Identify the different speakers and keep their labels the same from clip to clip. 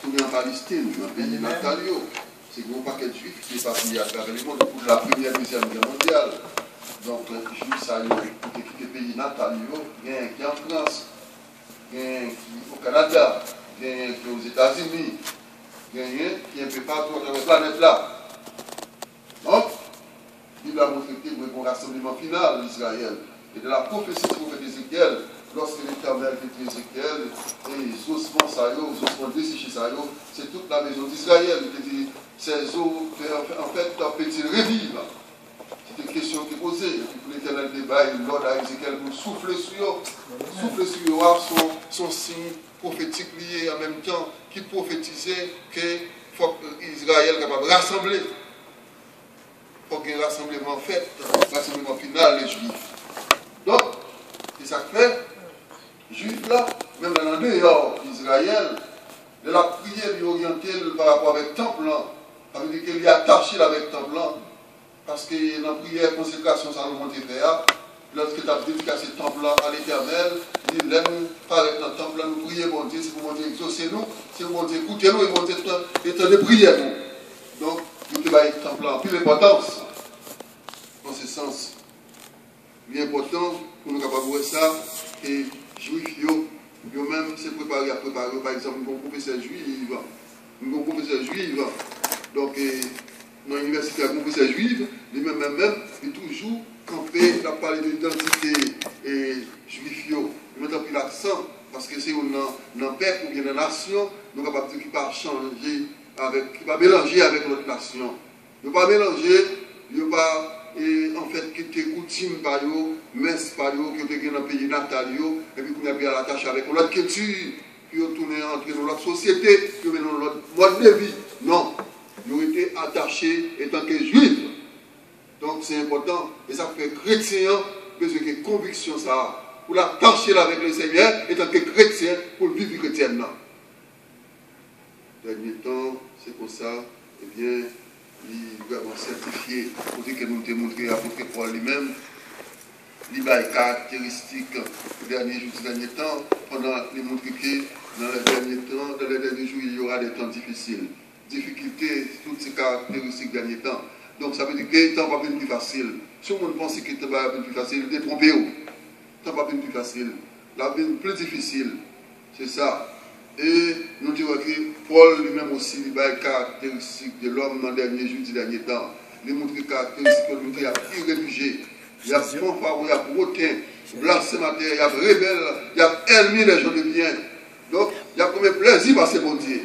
Speaker 1: tourné en Palestine, dans le pays natal. C'est un gros paquet de juifs qui est parti à travers le monde pour la première et deuxième guerre mondiale. Donc, les juifs, ça y est, pour quitter le pays natal, il y a un qui est en France, il y a un qui est au Canada, il y a un qui est aux États-Unis, il y a un qui est un peu partout dans la planète là. Donc, il a montré qu'il y a un rassemblement final d'Israël. Et de la prophétie du prophète Ézéchiel, lorsque l'Éternel fait Ézéchiel, et les ossements saillants, les ossements desséchés saillants, c'est toute la maison d'Israël qui dit, ces eaux, en fait, peut-il revivre? C'est une question qui est posée. Et puis pour l'Éternel débat, l'ordre à Ézéchiel pour souffler sur eux, son signe prophétique lié en même temps, qui prophétisait que Israël est capable de rassembler. Il faut qu'il y ait un rassemblement fait, un rassemblement final, les Juifs. Donc, c'est ça que fait, Juifs là, même dans le dehors d'Israël, de la prière lui orientée par rapport avec le temple là, ça veut dire qu'il est attaché avec le temple là, parce que dans la prière, consécration, Salomon te fait, lorsque tu as dédicacé ce temple là à l'Éternel, il dit, nous paraître dans le temple là, nous prions, bon Dieu, c'est pour mon Dieu exaucer nous, c'est pour mon Dieu écouter nous, et mon Dieu étant de prière nous. Donc, nous te baillons le temple là, puis l'importance, en ce sens, l'important pour nous capables de voir ça, que les Juifs, eux-mêmes, se préparent à préparer. Par exemple, nous avons un professeur juif, donc dans l'université, un professeur juif, lui-même, il toujours campé, il a parlé de l'identité juif, il a pris l'accent, parce que c'est dans le peuple ou bien dans la nation, nous sommes capables de qui va changer, qui va mélanger avec notre nation. Il ne va pas mélanger, il ne va pas. Et en fait, qui était coutume par eux, messe par eux, qui était dans le pays natal, et puis qu'on a bien l'attache avec notre culture, puis on tourne entre dans notre société, puis dans notre mode de vie. Non, ils ont été attachés étant que juifs. Donc c'est important, et ça fait chrétien, parce que conviction ça, pour l'attacher avec le Seigneur, étant que chrétien, pour vivre chrétien. Dernier temps, c'est pour ça, eh bien, il est vraiment certifié pour dire que nous avons montré à l'apôtre Paul lui-même. Il a des caractéristiques des derniers temps, pendant les montrer que dans les derniers jours, il y aura des temps difficiles. Difficultés, toutes ces caractéristiques des derniers temps. Donc ça veut dire que le temps va venir plus facile. Si on pense que le temps va venir plus facile, il est trompé. Le temps va venir plus facile. La vie est plus difficile. C'est ça. Et nous disons que Paul lui-même aussi, il a des caractéristiques de l'homme dans les derniers jours, des derniers temps. Il montre des caractéristiques de l'homme, il y a irréfugié, il y a fanfare, il y a brotin, blasphémateur, il y a rebelle, il y a ennemi des gens de bien. Donc, il y a combien de plaisir par ces bon Dieu.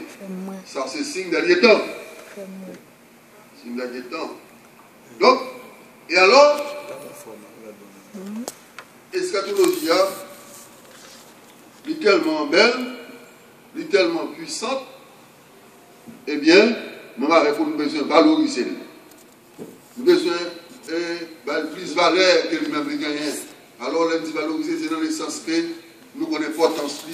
Speaker 1: Ça, c'est signe des derniers temps. Signe des derniers temps. Donc, et alors, eschatologie est tellement belle, est tellement puissante, eh bien, nous avons besoin de valoriser. Nous avons besoin de plus de valeur que lui-même de gagner. Alors, l'un dit valoriser, c'est dans le sens que nous connaissons l'importance,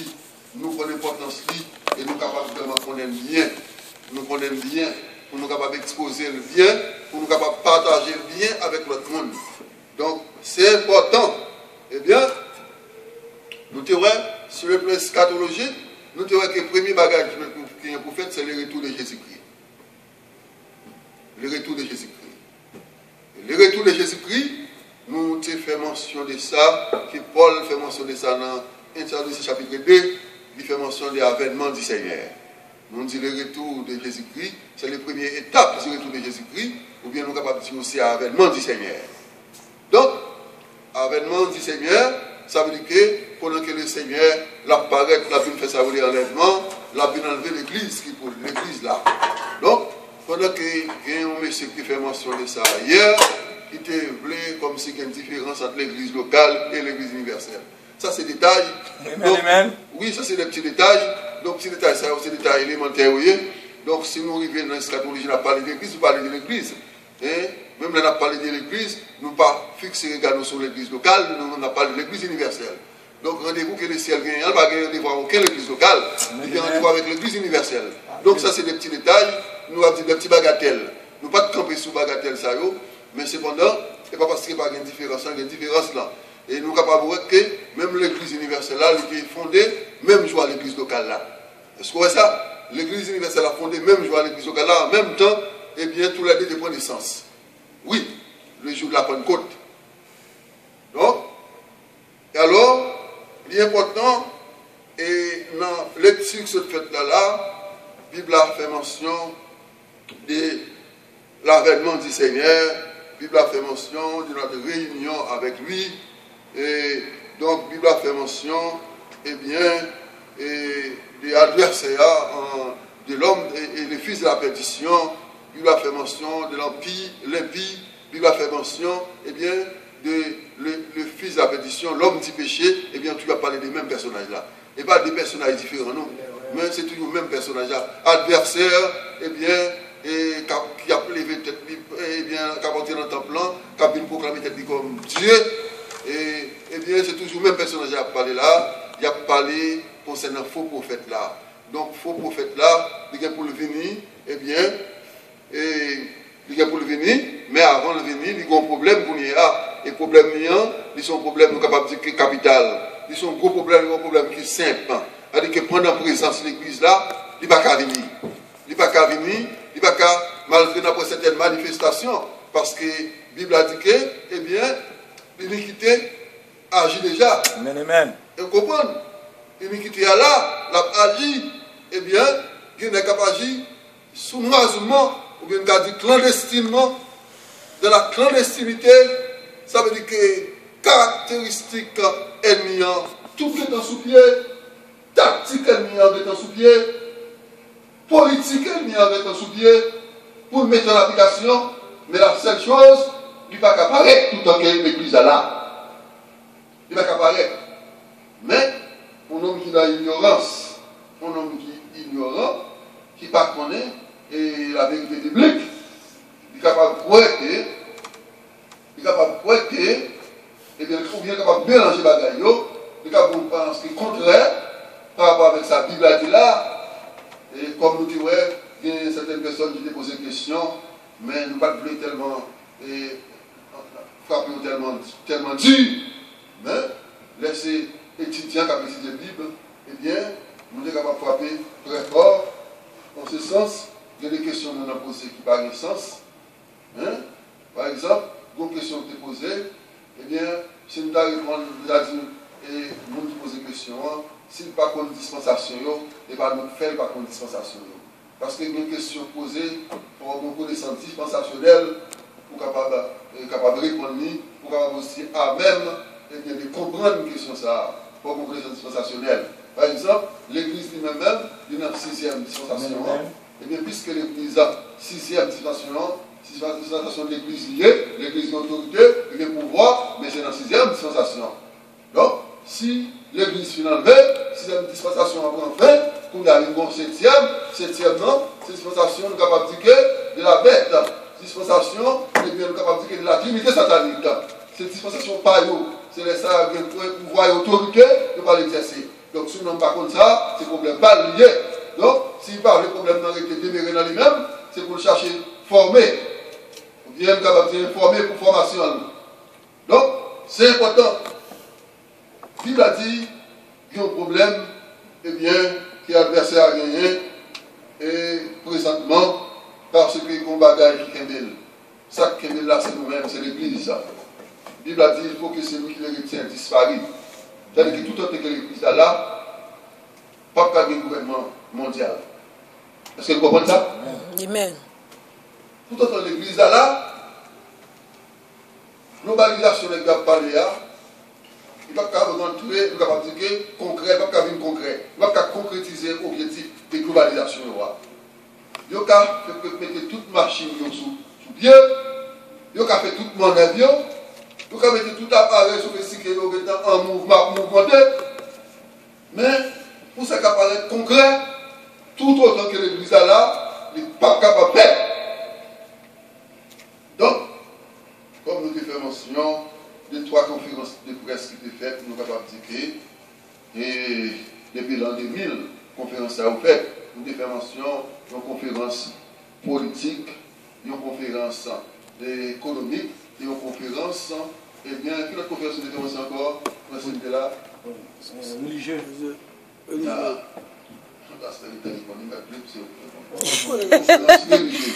Speaker 1: et nous sommes capables de connaître bien. Nous connaissons bien, pour nous capables d'exposer le bien, pour nous capables de partager le bien avec l'autre monde. Donc, c'est important. Eh bien, nous te voyons sur le plan eschatologique, nous te voyons que le premier bagage qui est pour faire, c'est le retour de Jésus-Christ. Le retour de Jésus-Christ. Le retour de Jésus-Christ, nous te fait mention de ça, que Paul fait mention de ça dans 1 Thessaloniciens chapitre 2, il fait mention de l'avènement du Seigneur. Nous dit le retour de Jésus-Christ, c'est la première étape du retour de Jésus-Christ, ou bien nous sommes capables de dire aussi l'avènement du Seigneur. Donc, l'avènement du Seigneur, ça veut dire que pendant que le Seigneur l'apparaît, la vie fait ça voler enlèvement, la vie enlever l'église qui pour l'église là. Donc, pendant que il y a un monsieur qui fait mention de ça hier, il était voulu comme s'il y a une différence entre l'église locale et l'église universelle. Ça, c'est des détails. Donc, oui, ça, c'est des petits détails. Donc, petits détails, ça, c'est des détails élémentaires. Donc, si nous arrivons dans l'eschatologie, on a parlé de l'église, on parle de l'église. Même là, on a parlé de l'église, nous pas fixer regard sur l'église locale, nous on a parlé de l'église universelle. Donc, rendez-vous que le ciel gagne, on ne va pas rendez-vous avec aucune église locale, il y a rendez-vous avec l'église universelle. Donc, ça, c'est des petits détails, nous avons dit des petits bagatelles. Nous ne pas camper sous bagatelles, ça, mais cependant, ce n'est pas parce qu'il n'y a pas de différence, il y a une différence là. Et nous sommes capables de voir que même l'église universelle là, elle est fondée, même jour à l'église locale là. Est-ce que vous voyez ça? l'Église universelle a fondé, même jour à l'Église au Ghana, en même temps, eh bien, tous les deux de prendre naissance. Oui, le jour de la Pentecôte. Donc, et alors, il est important, et dans la lecture que cette fête-là, la Bible a fait mention de l'avènement du Seigneur, la Bible a fait mention de notre réunion avec lui, et donc la Bible a fait mention, eh bien, des adversaires de l'homme et les fils de la perdition. La Bible a fait mention de l'empire, l'impie. La Bible a fait mention, eh bien, le fils de la perdition, l'homme du péché. Eh bien, tu vas parler des mêmes personnages là. Et pas des personnages différents, non. Mais c'est toujours le même personnage là. Adversaire, eh bien, qui a levé tête, eh bien, qui a porté dans le temple, qui a proclamé tête comme Dieu. Et eh bien, c'est toujours le même personnage qui a parlé là. Il a parlé concernant faux prophète là. Donc, faux prophète là, il y a pour le venir, eh bien, il y a pour le venir, mais avant le venir, il y a un problème pour nous. Et problème, ils sont problèmes capables de dire capital. Ils sont gros problèmes, un problème qui est simple. C'est-à-dire que pendant la présence de l'église là, il n'y a pas qu'à venir. Il n'y a pas qu'à venir, il n'y a pas qu'à, malgré n'importe certaines manifestations, parce que la Bible a dit que, eh bien, l'iniquité agit déjà.
Speaker 2: Amen, amen.
Speaker 1: Et vous comprenez? L'iniquité est là, l'a agi, eh bien, il n'est capable d'agir sournoisement, ou bien dit clandestinement. Dans la clandestinité, ça veut dire que caractéristique ennemi, tout est en sous-pied, tactique ennemi est en sous-pied, politique ennemi est en sous-pied, pour le mettre en application, mais la seule chose, il ne va pas apparaître tout en que l'église est là. Il ne va pas apparaître. Mais, un homme qui a ignorance, un homme qui est ignorant, qui ne connaît pas la vérité biblique, il est capable de pointer, et bien, ou bien capable de mélanger les bagages, il est capable de penser contraire par rapport avec sa Bible a dit là. Et comme nous disons, il y a certaines personnes qui posent des questions, mais nous ne pouvons pas tellement frapper tellement dur. Mais laisser étudiants qui ont étudié la Bible, eh bien, nous sommes capables de frapper très fort. En ce sens, il y a des questions que nous avons posées qui n'ont pas de sens. Hein? Par exemple, une question qui est posée, eh bien, si nous avons répondu, nous avons dit, et nous qui posons des questions, s'il n'y a pas de dispensation, et bien nous ne faisons pas de dispensation. Parce que une question posée pour une connaissance dispensationnelle, pour capable de répondre, pour capable aussi à même et bien, de comprendre une question ça, pour une connaissance dispensationnelle. Par exemple, l'Église lui-même, il y a une 6e dispensation. Et bien, puisque l'Église a 6e dispensation de l'Église liée, l'Église d'autorité, il y a pouvoir, mais c'est dans la 6e dispensation. Donc, si l'Église finale 6e dispensation après en fin, qu'on a une bonne 7e non, c'est dispensation, nous sommes capables de dire de la bête. Dispensation, et bien, nous sommes capables de dire de la divinité satanique. Cette dispensation pas c'est les ça qui ont pouvoir et autorité, ne pas l'exercer. Donc, si nous n'avons pas comme ça, c'est problème pas lié. Donc, s'il parle de problème dans été déméré dans lui-même, c'est pour le chercher former. Ou bien capable de former pour formation. Donc, c'est important. La Bible a dit qu'il y a un problème, eh bien, qui est adversaire à gagner, et présentement, parce que le combat qui est ça qui est là, c'est nous-mêmes, c'est l'Église. La Bible a dit qu'il faut que celui qui le retient disparaisse. C'est-à-dire que tout autre que l'Église est là, pas qu'un gouvernement mondial. Est-ce que vous comprenez ça?
Speaker 3: Amen.
Speaker 1: Tout autre que l'Église est là, globalisation est parlé là, il ne va pas rentrer, il va pas dire concret, il va pas venir concret, il va pas concrétiser l'objectif de globalisation. Il va mettre toute machine sous pied, il va faire toute manœuvre, il va mettre tout appareil sur le cycle en mouvement, mouvementé. Mais pour ça qu'apparaît concret, tout autant que l'Église est là, il n'est pas capable de faire. Donc, comme nous avons fait mention, les 3 conférences de presse qui étaient faites, nous sommes capables de dire que, et depuis l'an 2000, conférence a fait, nous avons fait mention d'une conférence politique, d'une conférence économique, d'une conférence, et bien, quelle autre conférence nous avons fait encore? C'était là.
Speaker 2: Religieux.
Speaker 1: Ça pasteur téléphonique, conférence religieuse.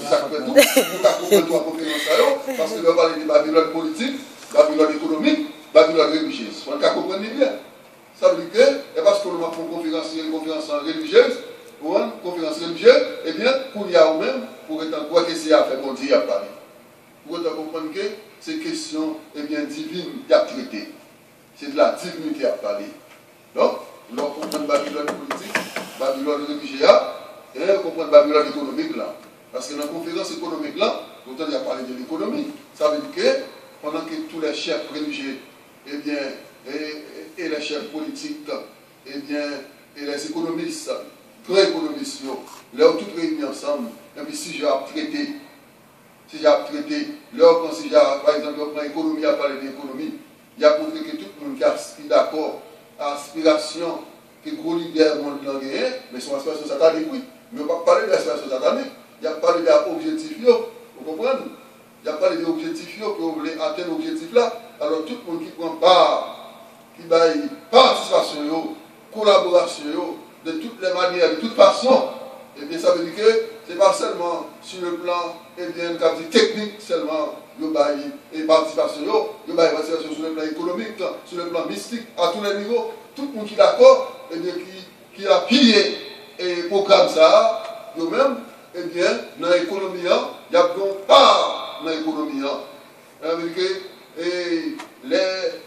Speaker 1: Ça fait tout, pour conférence, parce que nous parlons de Babylone politique, Babylone économique, Babylone religieuse. On peut comprendre bien. Ça veut dire que, parce que nous avons une conférence religieuse, ou une conférence religieuse, eh bien, pour y avoir même, pour être quoi que c'est à faire, bon Dieu à parler. Pour être comprendre que ces questions, eh bien, divines, y a traité. C'est de la divinité à parler. Donc, nous comprenons Babylone politique, Babylone religieuse, et nous comprenons Babylone économique là. Parce que dans la conférence économique là, autant il y a parlé de l'économie. Ça veut dire que, pendant que tous les chefs religieux, eh bien, et les chefs politiques, eh bien, et les économistes, grands économistes, leur tous réunis ensemble, et puis si j'ai traité, leur si par exemple, on prend l'économie à parler d'économie, il y a montré que tout le monde est d'accord à l'aspiration que gros leaders monde gagné, mais son aspiration satanique, oui. Mais on ne va pas parler de l'aspiration satanique, il y a parlé d'objectifs, vous comprenez? Il y a parlé d'objectifs, que vous voulez atteindre l'objectif là, alors tout le monde qui prend part, qui baille participation, collaboration, de toutes les manières, de toute façon, et bien ça veut dire que ce n'est pas seulement sur le plan technique, seulement le bail et participation, le bail participation sur le plan économique, sur le plan mystique, à tous les niveaux, tout le monde qui est d'accord, et bien qui a pillé et programme ça, eux-mêmes, et bien, dans l'économie, il y a une part dans l'économie. Ça veut dire que les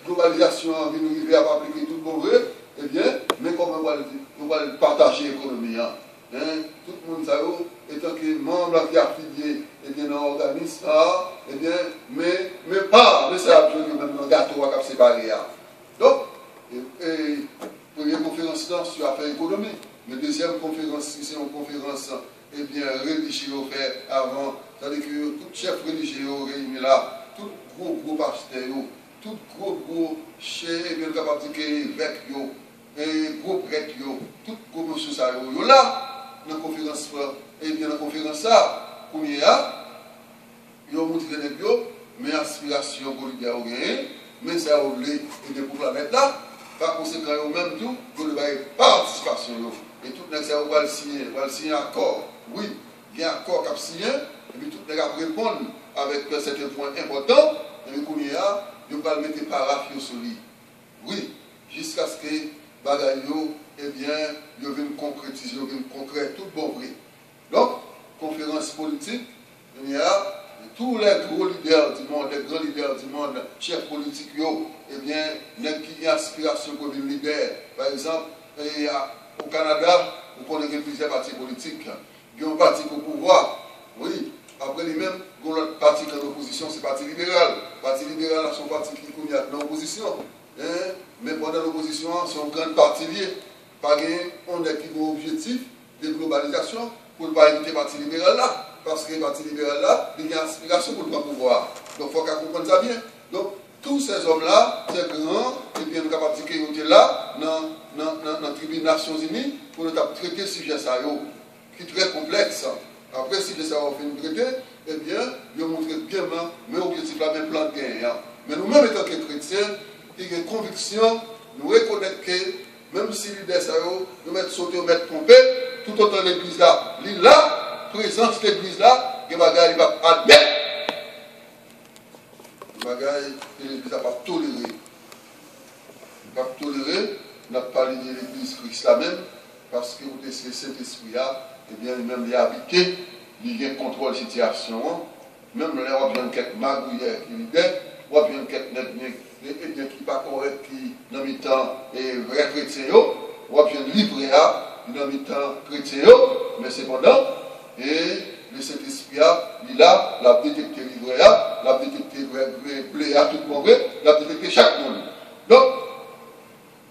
Speaker 1: globalisations viennent arriver à appliquer tout le bon vrai, eh bien, mais comment on va partager l'économie. Tout le monde, étant que membre qui est affilié dans l'organisme, eh bien, mais pas, mais ça a besoin même dans le gâteau à séparer. Donc, première conférence sur l'affaire économique, mais deuxième conférence, c'est une conférence eh bien, religieux fait avant, c'est-à-dire que tout chef religieux réuni là, tout gros pasteur, tout gros chef, eh bien, capable de dire évêque, et gros prêtre, tout gros monsieur ça, là, dans la conférence, et bien dans la conférence ça, qu'on y a, ils ont montré les gars, mais aspiration pour lui gagner, mais ça a oublié, et bien pour la mettre là, par conséquent, même tout, pour le bail participation, et tout le monde va le signer accord. Oui, il y a un accord qui a signé, et puis tout le monde va répondre avec certains points importants, et puis qu'on y a, ils vont le mettre paraphe sur lui. Oui, jusqu'à ce que Bagayo, eh bien, ils viennent concrétiser, ils viennent concrétiser tout bon vrai. Donc, conférence politique, il y a tous les gros leaders du monde, les grands leaders du monde, chefs politiques, eh bien, qui ont aspiration pour devenir leader. Par exemple, au Canada, vous connaissez plusieurs partis politiques. Il y a un parti au pouvoir, oui. Après lui-même, il y a un parti qui est en opposition, c'est le Parti libéral. Le Parti libéral, c'est un parti qui est en opposition. Mais pendant l'opposition, c'est un grand parti lié. Pas on a qui a un objectif de globalisation pour ne pas éviter le Parti libéral là. Parce que le Parti libéral là, il y a une aspiration pour le pouvoir. Donc il faut qu'on comprenne ça bien. Donc tous ces hommes-là, ces grands, et bien nous sommes capables de dire qu'ils étaient là dans la tribune des Nations Unies pour nous traiter le sujet ça, qui est très complexe. Après, si les savants fait nous traiter, eh bien, ils ont montré bien, mais l'objectif là, même plan de gain. Mais nous-mêmes, étant que chrétiens, qui avons une conviction, nous reconnaissons que même si l'idée ça, nous mettons sauter, nous mettons tromper, tout autant l'église là, là, présence de l'église là, que bagaille va admettre. Bagaille que l'église n'a pas toléré. Pas toléré, on n'a pas parlé de l'église Christ là même, parce que le Saint-Esprit a, eh bien, même les habité, il y a un contrôle de situation, même les on a quelques magouillères qui l'idée, on a quelques qui n'est pas correct, qui dans le temps est vrai chrétien, on a livré dans le temps chrétien, mais cependant, et le Saint-Esprit il a la détecté livré, la détecté blé à tout le monde, la détecté chaque monde. Donc,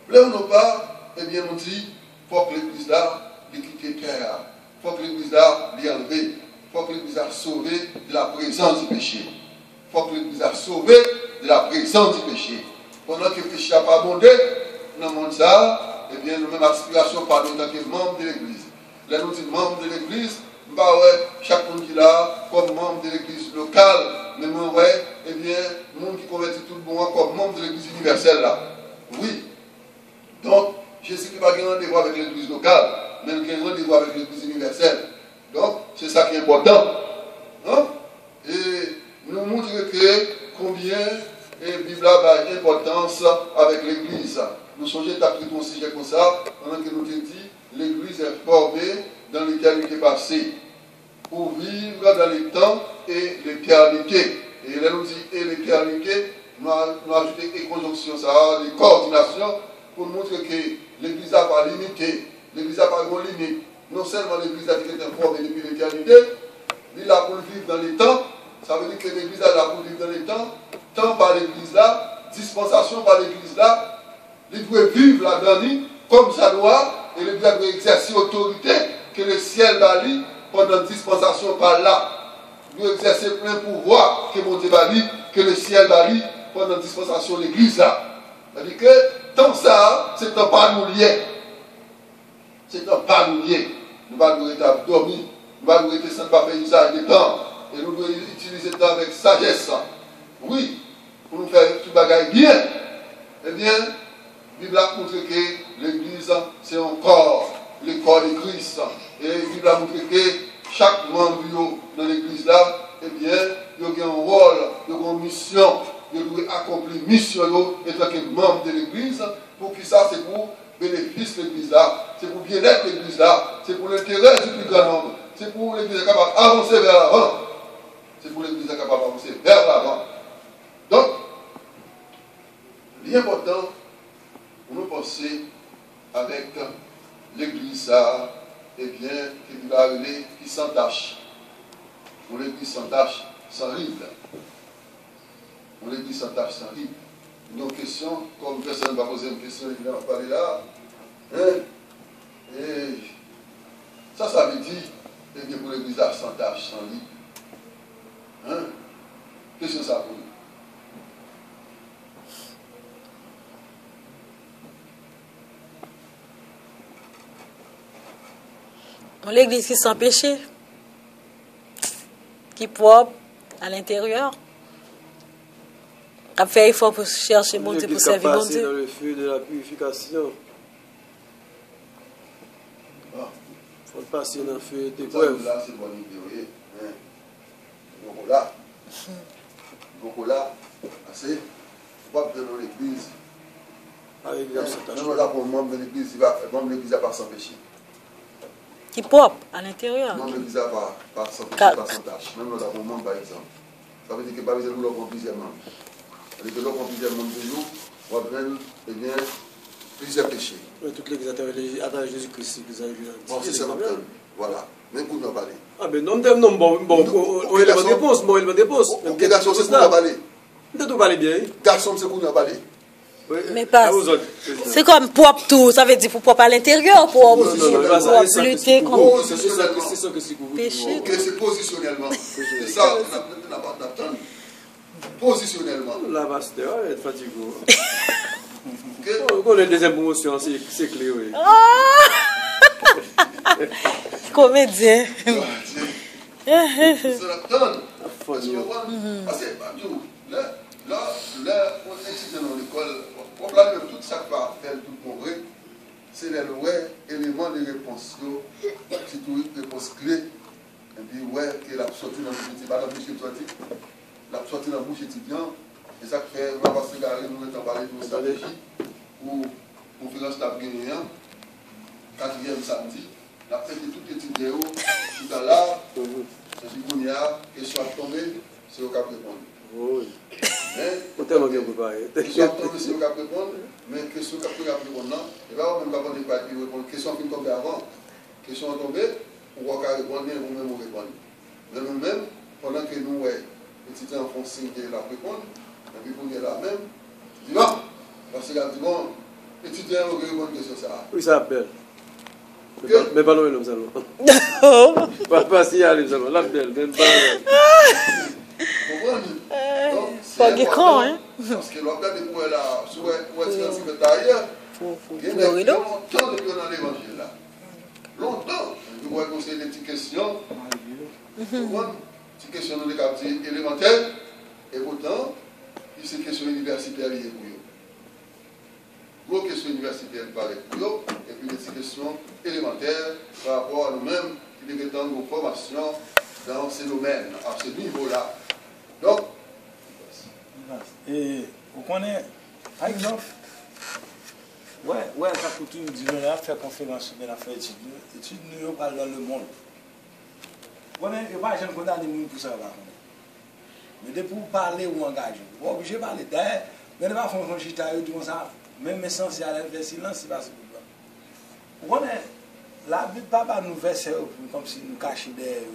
Speaker 1: là on n'a pas, eh bien, on dit, il faut que l'église là, quitte terre. Il faut que l'église là, l'enlever. Il faut que l'église a sauvé de la présence du péché. Il faut que l'église a sauvé de la présence du péché. Pendant que le péché n'a pas abondé, dans le monde ça, eh bien, nous même aspiration par nous en tant que membres de l'église. Là, nous disons membres de l'église, bah ouais, chaque monde qui est là, comme membre de l'église locale, mais moi, ouais, eh bien, le monde qui convertit tout le monde comme membre de l'église universelle là. Oui. Donc, Jésus qui va gagner rendez-vous avec l'église locale. mais il y a un rendez-vous avec l'Église universelle. Donc, c'est ça qui est important. Hein? Et nous montrer que combien la Bible a d'importance avec l'Église. Nous songeons à traiter un sujet comme ça, pendant que nous te dit, l'Église est formée dans l'éternité passée, pour vivre dans les temps et l'éternité. Et là, nous dit et l'éternité, nous ajoutons des conjonctions, des coordinations, pour montrer que l'Église n'a pas limité, l'Église n'a pas de limite. Non seulement l'Église a été formée depuis l'éternité, il a pour vivre dans les temps, ça veut dire que l'Église a pour vivre dans les temps, temps par l'Église là, dispensation par l'Église là, il doit vivre là-dedans comme ça doit, et l'Église doit exercer autorité que le ciel va lui pendant dispensation par là. Il doit exercer plein pouvoir que mon Dieu va lui, que le ciel va lui pendant dispensation de l'Église là. C'est-à-dire que tant ça, c'est un pas nous lié. C'est un pas nous lié. Nous ne devons pas dormir, nous ne devons pas sans pas faire usage du temps. Et nous devons utiliser le temps avec sagesse. Oui, pour nous faire tout bagaille bien. Eh bien, la Bible a montré que l'Église, c'est un corps, le corps de Christ. Et la Bible a montré que chaque membre dans l'Église là, eh bien, il y a un rôle, il y a une mission, il doit accomplir une mission en tant que membre de l'Église. Pour qui ça, c'est pour bénéfice de l'Église là, c'est pour bien-être de l'Église là, c'est pour l'intérêt du plus grand nombre, c'est pour l'Église capable d'avancer vers l'avant. C'est pour l'Église capable d'avancer vers l'avant. Donc, l'important, pour nous penser avec l'Église, eh bien, qu'il va arriver qui s'entache. Pour l'Église sans tâche, sans ride. Pour l'Église sans tâche, sans ride. Une question, comme personne ne va poser une question, il va parler là. Hein? Et ça veut dire, eh bien, pour l'Église sans tâche, sans ride. Hein? Question ça pour nous.
Speaker 2: L'église qui sans péché, qui est propre à l'intérieur, a fait effort pour chercher mon Dieu, pour servir mon Dieu.
Speaker 3: Dans le feu de la purification. Il faut passer dans le feu des preuves.
Speaker 1: Là, c'est bon idée, oui. Donc là, assez, pas dans l'église.
Speaker 3: Avec
Speaker 1: même là, pour membre de l'église, l'église n'a pas sans péché.
Speaker 2: Qui est propre à l'intérieur.
Speaker 1: Membre de l'église n'a pas sans péché, pas sans tâche. Même là, pour membre, par exemple. Ça veut dire que pas besoin de l'homme plusieurs membres. C'est-à-dire que l'homme plusieurs membres de nous, on va prendre, eh bien, plusieurs péchés.
Speaker 3: Toute l'église à travers Jésus-Christ, vous avez vu.
Speaker 1: C'est ça, voilà. Même pour nous parler.
Speaker 3: Ah, ben non, bon, il va réponse, bon, il va réponse.
Speaker 1: Ok, garçon, c'est pour nous parler.
Speaker 3: Vous devez parler bien.
Speaker 1: Garçon, c'est pour nous parler.
Speaker 2: Mais pas. C'est comme propre tout, ça veut dire pour propre à l'intérieur, pour lutter contre
Speaker 1: le péché. Ok, c'est positionnellement. C'est ça, on n'a pas d'attendre. Positionnellement.
Speaker 3: La pasteur, elle est fatiguée. On a une deuxième promotion, c'est clé, oui.
Speaker 2: Comédien.
Speaker 1: C'est l'attendre. Parce que, là, on est dans l'école, on a tout ça va faire tout pour vrai. C'est les éléments de réponse, c'est tout réponse clé. Et puis, ouais, qu'il a sorti dans le petit, pas dans le bouche étudiant, il a sorti dans la bouche étudiant, et ça fait, on va se regarder, nous avons parlé de stratégie, ou conférence d'Abguénéen, 4e samedi, la fête de tout étudiant, tout à l'heure, et puis, il y a question à tomber, c'est au cap répondre.
Speaker 3: Oui. On tellement bien préparé.
Speaker 1: Question à tomber, c'est au cap répondre, mais question à répondre, non, et bien, on ne va pas répondre, question qui tombe avant, question à tomber, on va répondre, ou même on répond. Mais nous-mêmes, pendant que nous, les étudiants font signe de la répondre, et puis pour nous là même, tu dis non, parce que là, tu dis bon, étudiants ont répondre une question ça.
Speaker 3: Oui, ça appelle. Mais pas loin, nous allons. Pas si aller, nous allons. La belle, même pas
Speaker 1: loin.
Speaker 2: Pas d'écran, hein.
Speaker 1: Parce que l'hôpital de Pouet là, sur le secrétariat, il y a longtemps depuis dans l'évangile là. Longtemps. Nous voyons conseiller des petites questions. Petites questions dans les quartiers élémentaires. Et pourtant, c'est une question universitaire liée pour eux. Gros question. questions universitaires par les plus et puis des questions élémentaires par rapport à nous-mêmes qui devons nos formations dans ces domaines, à ce niveau-là. Donc,
Speaker 4: et vous connaissez, par exemple, ça coûte une dizaine à faire conférence, mais la faire études nous parlent dans le monde. Vous connaissez, il n'y a pas de gens qui condamnent pour ça. Mais depuis vous parler ou engager, vous êtes obligé de parler. D'ailleurs, vous n'avez pas fait un chita, comme ça, même essentiel, le silence, c'est pas ce que vous connaissez, la Bible ne pas nous verser comme si nous cachions des.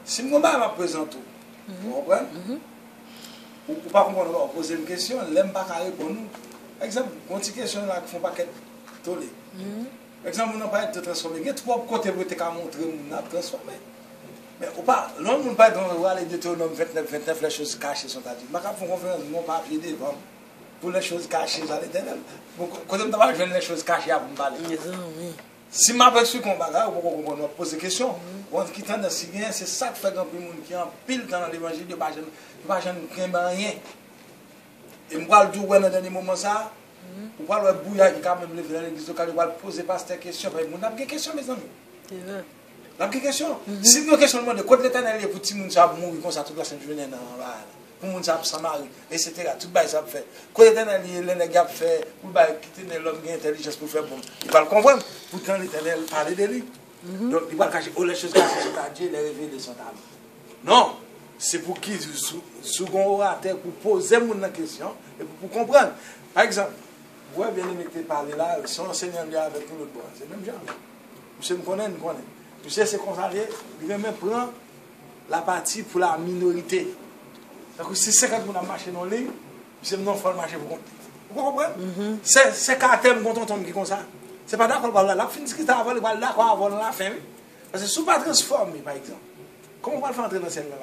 Speaker 4: Si nous ne présentons pas, vous comprenez? Ou pas comprendre, on pose une question, l'aime pas répondre. Par exemple, on a une question là qui ne font pas qu'être tolé. Par exemple, on n'a pas été transformé. Il y a trois côtés pour te montrer qu'on a transformé. Mais ou pas, l'homme ne peut pas dans les Deutéronome 29, les choses cachées sont à dire. Je vais faire conférence, mon papier devant. Pour les choses cachées, à l'éternel. Quand on va faire les choses cachées, à vous parler. Si je m'aperçois qu'on va poser des questions, on qui tend à si bien, c'est ça qui fait qu'un peu de monde qui en pile dans l'évangile, il n'y a pas rien. Et je vais le dire dans le dernier moment, ça, on va le bouillard qui quand même levé dans l'église locale, on va poser pas cette question. On a des questions, mes amis. On a des questions. Si nous question de quoi l'éternel est pour tout le monde, ça va mourir comme ça toute la sainte journée. Pour le monde, ça va s'en marier, etc. Tout ça va faire. Quand l'éternel est les gars fait, pour quitter l'homme qui a intelligence pour faire bon. Il va le comprendre. Pourtant, l'éternel parle de lui. Donc, il va cacher, les choses cachées sont à Dieu, les révéler sont à nous. Non. C'est pour qui, second orateur, pour poser la question et pour comprendre. Par exemple, vous voyez bien aimé que tu parles là, son enseignant vient avec nous l'autre bois. C'est le même genre. Monsieur me connaît, nous connaît. Tu sais, c'est qu'on s'allait, il vient même prendre la partie pour la minorité. Donc, si 50 personnes marché dans l'île, monsieur me non, il faut marcher pour compter. Vous comprenez? C'est caractère de ton qui est comme ça. C'est pas d'accord par là. La fin de ce qui est avant, il va d'accord avant la fin. Parce que si vous ne pas transformer, par exemple, comment on va le faire entrer dans cette là?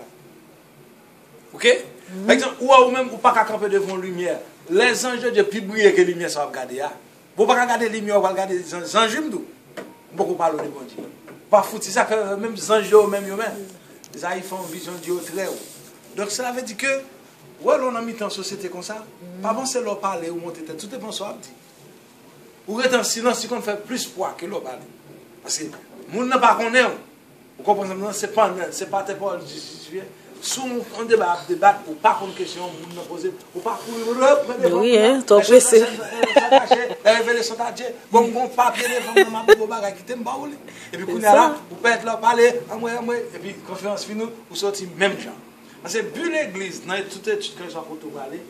Speaker 4: Ok? Par exemple, ou même ou pas qu'à camper devant la lumière. Les anges de plus briller que la lumière, ça va regarder. Vous ne pouvez pas regarder la lumière, vous va regarder les anges. Beaucoup parlent de bon Dieu. Pas foutu ça que même les anges, même eux-mêmes. Ils font une vision de Dieu très haut. Donc cela veut dire que, ouais, on a mis en société comme ça. Pas bon, c'est leur parler ou monter tête. Tout est bon, soit dit. Ou être en silence, si on fait plus poids que leur parler. Parce que, les gens ne pas connaître. Vous comprenez? C'est pas tes paroles. Si on débat ou pas comme question, on ne pose ou pas pour
Speaker 2: oui, hein, t'as pressé.
Speaker 1: Les révélations à Dieu, bon papier devant ma bagaille qui t'aime pas. Et puis, quand là, vous pouvez être là, parler, et puis, conférence finie, vous sortez même genre. Parce que, vu l'église, dans toute étude que je suis parler,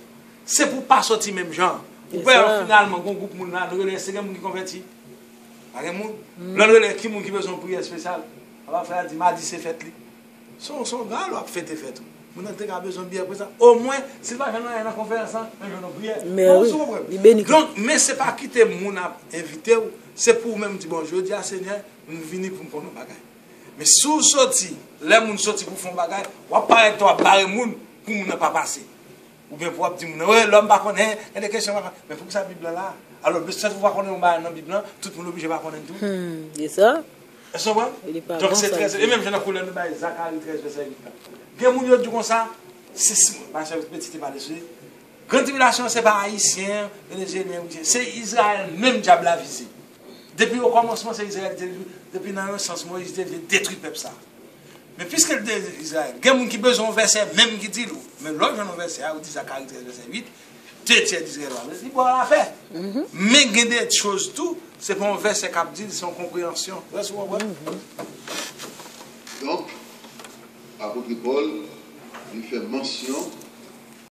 Speaker 1: c'est pour pas sortir même genre. Vous pouvez finalement, un groupe de monde là, le c'est quelqu'un qui convertit. Pas de monde. Là, qui a besoin de prière spéciale. On va faire, il m'a dit, c'est fait. Son gars, là, fait des fêtes. Vous n'avez pas besoin de bien pour ça. Au moins, si pas j'en ai une conférence, mais je n'ai prière.
Speaker 2: Mais oui,
Speaker 1: donc, mais ce n'est pas quitter mon invité, c'est pour même dire, bon, je dis à Seigneur, nous venons pour faire nos bagages. Mais si vous sortez, les gens sortent pour faire nos bagages, vous ne pouvez pas barrer les gens pour ne pas passer. Ou bien pour dire, ouais, l'homme ne connaît, il y a des questions. Mais pour que ça Bible là, alors, si vous ne connaissez pas la Bible, tout le monde est obligé de connaître tout.
Speaker 2: C'est ça.
Speaker 1: Donc c'est très. Et même je n'ai pas le Zacharie 13, verset 8. Quand vous dites comme ça, c'est petit pas dessus. Grande tribulation, ce n'est pas haïtien, c'est Israël, même diable a visé. Depuis au commencement, c'est Israël. Depuis dans le sens, Moïse devait détruire le peuple ça. Mais puisque Israël, il y a des gens qui ont besoin de verset, même qui dit, mais l'autre, j'ai un verset, où dit Zacharie 13, verset 8, 2 tiers d'Israël. Il faut la faire. Mais il y a des choses tout. C'est pas un verset qui dit, c'est une compréhension. Donc, apôtre Paul, il fait mention